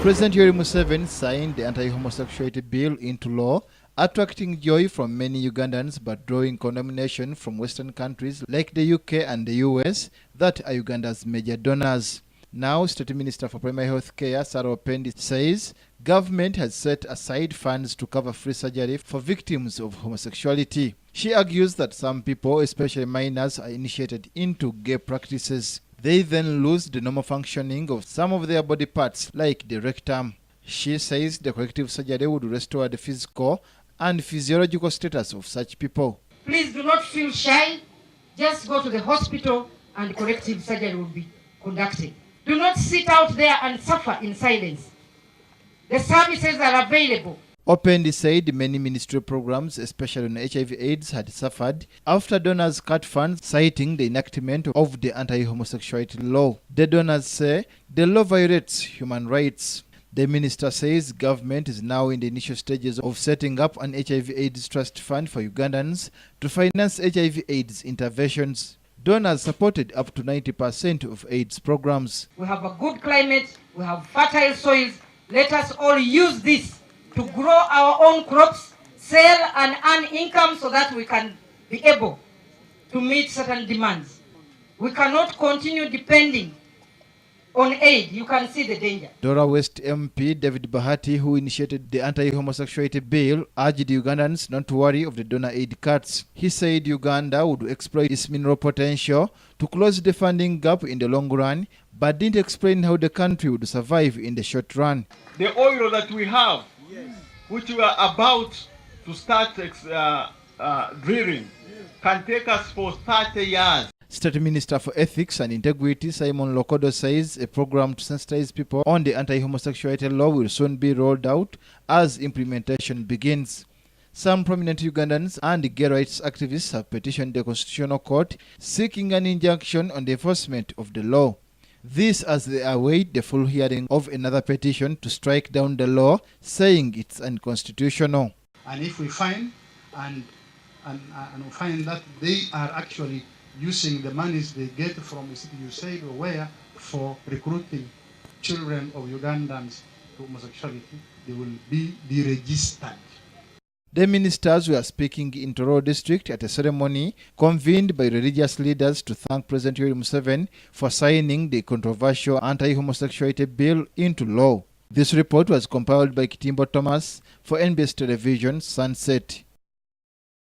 President Yoweri Museveni signed the anti-homosexuality bill into law, attracting joy from many Ugandans but drawing condemnation from Western countries like the UK and the US that are Uganda's major donors. Now, State Minister for Primary Health Care, Sarah Opendi, says government has set aside funds to cover free surgery for victims of homosexuality. She argues that some people, especially minors, are initiated into gay practices. They then lose the normal functioning of some of their body parts, like the rectum. She says the corrective surgery would restore the physical and physiological status of such people. Please do not feel shy. Just go to the hospital and corrective surgery will be conducted. Do not sit out there and suffer in silence. The services are available. Opendi said many ministry programs, especially on HIV/AIDS, had suffered after donors cut funds, citing the enactment of the anti-homosexuality law. The donors say the law violates human rights. The minister says government is now in the initial stages of setting up an HIV/AIDS trust fund for Ugandans to finance HIV/AIDS interventions. Donors supported up to 90% of AIDS programs. We have a good climate, we have fertile soils. Let us all use this to grow our own crops, sell and earn income so that we can be able to meet certain demands. We cannot continue depending on aid. You can see the danger. Dora West MP David Bahati, who initiated the anti-homosexuality bill, urged Ugandans not to worry of the donor aid cuts. He said Uganda would exploit its mineral potential to close the funding gap in the long run, but didn't explain how the country would survive in the short run. The oil that we have, which we are about to start drilling, can take us for 30 years. State Minister for Ethics and Integrity Simon Lokodo says a program to sensitize people on the anti-homosexuality law will soon be rolled out as implementation begins. Some prominent Ugandans and gay rights activists have petitioned the Constitutional Court seeking an injunction on the enforcement of the law. This as they await the full hearing of another petition to strike down the law, saying it's unconstitutional. And if we find and find that they are actually using the monies they get from the city, you said, or where, for recruiting children of Ugandans to homosexuality, they will be deregistered. The ministers were speaking in Toro district at a ceremony convened by religious leaders to thank President Yoweri Museveni for signing the controversial anti-homosexuality bill into law. This report was compiled by Kitimbo Thomas for NBS Television Sunset.